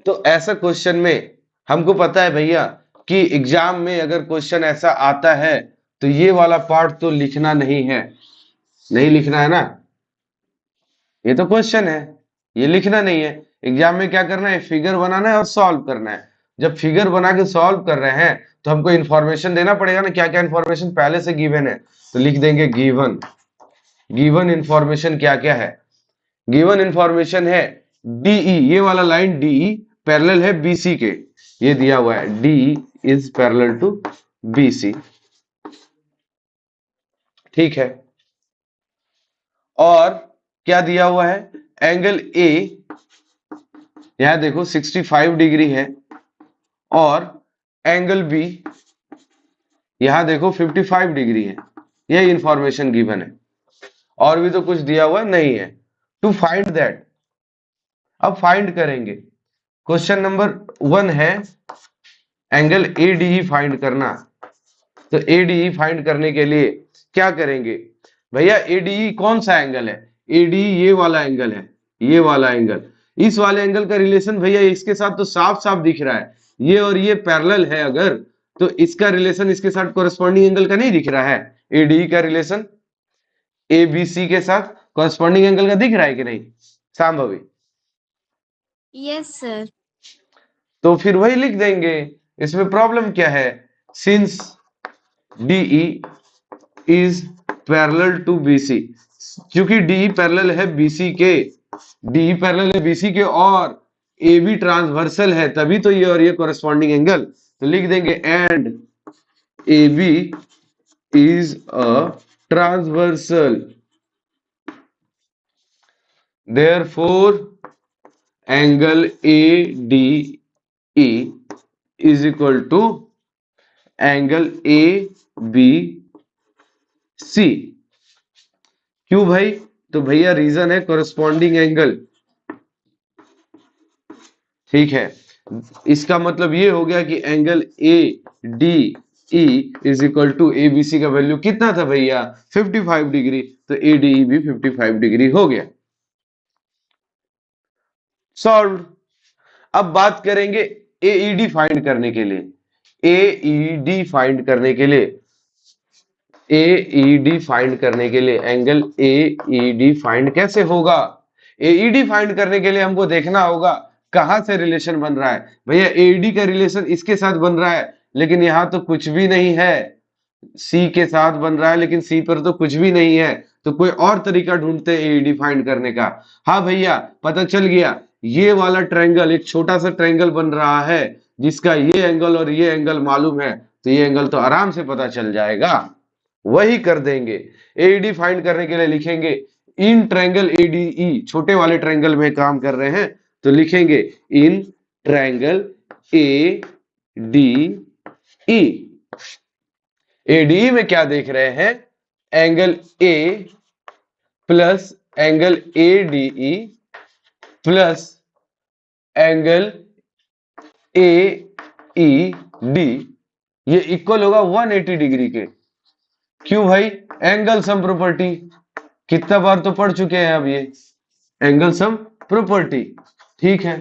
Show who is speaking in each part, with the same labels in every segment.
Speaker 1: तो ऐसा क्वेश्चन में हमको पता है भैया कि एग्जाम में अगर क्वेश्चन ऐसा आता है तो ये वाला पार्ट तो लिखना नहीं है, नहीं लिखना है ना, ये तो क्वेश्चन है, ये लिखना नहीं है। एग्जाम में क्या करना है, फिगर बनाना है और सॉल्व करना है। जब फिगर बना के सॉल्व कर रहे हैं तो हमको इन्फॉर्मेशन देना पड़ेगा ना, क्या क्या इन्फॉर्मेशन पहले से गिवन है, तो लिख देंगे गिवन। गिवन इन्फॉर्मेशन क्या क्या है, गिवन इन्फॉर्मेशन है डीई, ये वाला लाइन डीई पैरेलल है बीसी के, ये दिया हुआ है DE is parallel to BC, ठीक है। और क्या दिया हुआ है, एंगल ए, यहां देखो 65 डिग्री है, और एंगल बी यहां देखो 55 डिग्री है, ये इंफॉर्मेशन गिवन है। और भी तो कुछ दिया हुआ नहीं है। टू फाइंड दैट, अब फाइंड करेंगे। क्वेश्चन नंबर 1 है एंगल एडीई फाइंड करना। तो एडीई फाइंड करने के लिए क्या करेंगे भैया, एडीई कौन सा एंगल है, एडीई ये वाला एंगल है, ये वाला एंगल। इस वाले एंगल का रिलेशन भैया इसके साथ तो साफ साफ दिख रहा है, ये और ये पैरेलल है अगर, तो इसका रिलेशन इसके साथ कोरस्पॉन्डिंग एंगल का नहीं दिख रहा है, एडीई का रिलेशन एबीसी के साथ कोरस्पॉन्डिंग एंगल का दिख रहा है कि नहीं सांभवी?
Speaker 2: Yes sir.
Speaker 1: तो फिर वही लिख देंगे, इसमें प्रॉब्लम क्या है, since DE is parallel to BC, क्योंकि DE पैरेलल है BC के, DE पैरेलल है BC के और AB ट्रांसवर्सल है, तभी तो ये और ये कोरस्पॉन्डिंग एंगल। तो लिख देंगे and AB is a transversal, therefore angle ADE is equal to angle ABC। क्यों भाई, तो भैया रीजन है कोरस्पॉन्डिंग एंगल, ठीक है। इसका मतलब ये हो गया कि angle ADE is equal to ABC का वैल्यू कितना था भैया 55 डिग्री, तो ADE भी 55 डिग्री हो गया, सॉल्व। अब बात करेंगे AED फाइंड करने के लिए, AED फाइंड करने के लिए, AED फाइंड करने के लिए एंगल AED फाइंड कैसे होगा, AED फाइंड करने के लिए हमको देखना होगा कहां से रिलेशन बन रहा है। भैया AED का रिलेशन इसके साथ बन रहा है, लेकिन यहां तो कुछ भी नहीं है, C के साथ बन रहा है लेकिन C पर तो कुछ भी नहीं है, तो कोई और तरीका ढूंढते हैं AED फाइंड करने का। हाँ भैया पता चल गया, ये वाला ट्रायंगल, एक छोटा सा ट्रायंगल बन रहा है जिसका ये एंगल और ये एंगल मालूम है, तो ये एंगल तो आराम से पता चल जाएगा, वही कर देंगे। AED फाइंड करने के लिए लिखेंगे इन ट्रायंगल ADE, छोटे वाले ट्रायंगल में काम कर रहे हैं तो लिखेंगे इन ट्रायंगल ADE। ADE में क्या देख रहे हैं, angle A plus angle ADE plus angle AED, ये इक्वल होगा 180 डिग्री के। क्यों भाई, एंगल सम प्रॉपर्टी, कितना बार तो पढ़ चुके हैं अब ये एंगल सम प्रॉपर्टी, ठीक है।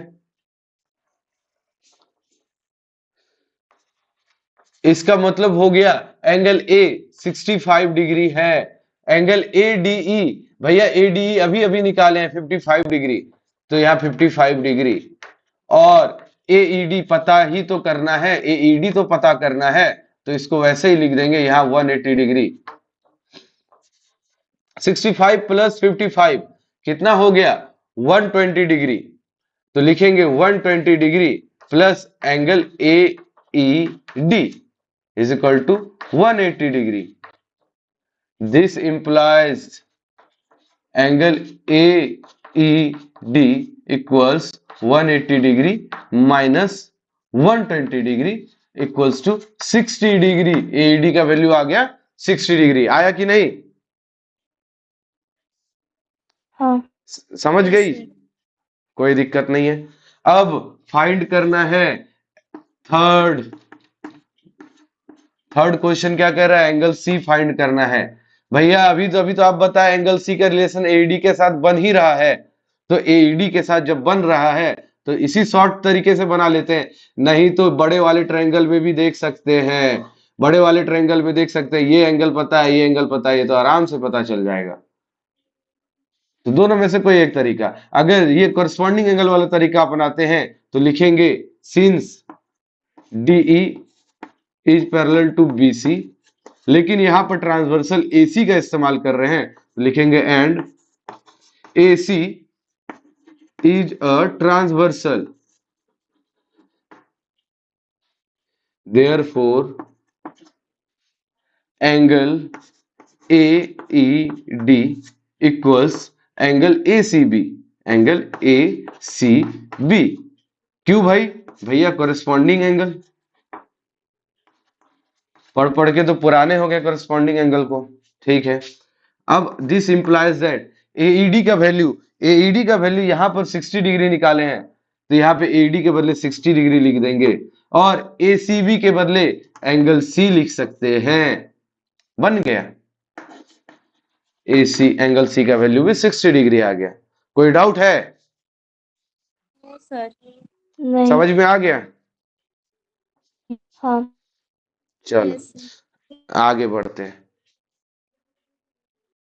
Speaker 1: इसका मतलब हो गया एंगल A 65 डिग्री है, एंगल ADE भैया ADE अभी अभी निकाले हैं 55 डिग्री, तो यहाँ 55 डिग्री, और AED पता ही तो करना है, AED तो पता करना है, तो इसको वैसे ही लिख देंगे यहाँ 180 डिग्री। 65 प्लस 55 कितना हो गया 120 डिग्री, तो लिखेंगे 120 degree plus angle AED is equal to 180 degree. This implies angle AED equals 180 degree minus 120 degree equals to 60 degree। AED का वैल्यू आ गया 60 डिग्री, आया कि नहीं?
Speaker 2: हाँ।
Speaker 1: समझ
Speaker 2: Yes,
Speaker 1: गई,
Speaker 2: sir.
Speaker 1: कोई दिक्कत नहीं है। अब फाइंड करना है थर्ड, थर्ड क्वेश्चन क्या कह रहा है, एंगल सी फाइंड करना है। भैया अभी तो आप बताए एंगल सी का रिलेशन AED के साथ बन ही रहा है, तो AED के साथ जब बन रहा है तो इसी शॉर्ट तरीके से बना लेते हैं, नहीं तो बड़े वाले ट्रायंगल में भी देख सकते हैं, बड़े वाले ट्रायंगल में देख सकते हैं, ये एंगल पता है, ये एंगल पता है, ये तो आराम से पता चल जाएगा। तो दोनों में से कोई एक तरीका। अगर ये करस्पॉन्डिंग एंगल वाला तरीका अपनाते हैं तो लिखेंगे since DE is parallel to BC, लेकिन यहां पर ट्रांसवर्सल AC का इस्तेमाल कर रहे हैं तो लिखेंगे and AC is a transversal, therefore angle AED equals angle ACB, angle ACB। क्यों भाई? भैया कोरिस्पॉन्डिंग एंगल, पढ़ पढ़ के तो पुराने हो गए कोरिस्पॉन्डिंग एंगल को। ठीक है, अब दिस इंप्लाइज दैट AED का वैल्यू, AED का वैल्यू यहां पर 60 डिग्री निकाले हैं तो यहाँ पे AED के बदले 60 डिग्री लिख देंगे और ACB के बदले एंगल C लिख सकते हैं। बन गया, AC एंगल C का वैल्यू भी 60 डिग्री आ गया। कोई डाउट है?
Speaker 2: No sir. नहीं।
Speaker 1: समझ में आ गया?
Speaker 2: हाँ।
Speaker 1: चलो
Speaker 2: यस सर।
Speaker 1: आगे बढ़ते हैं।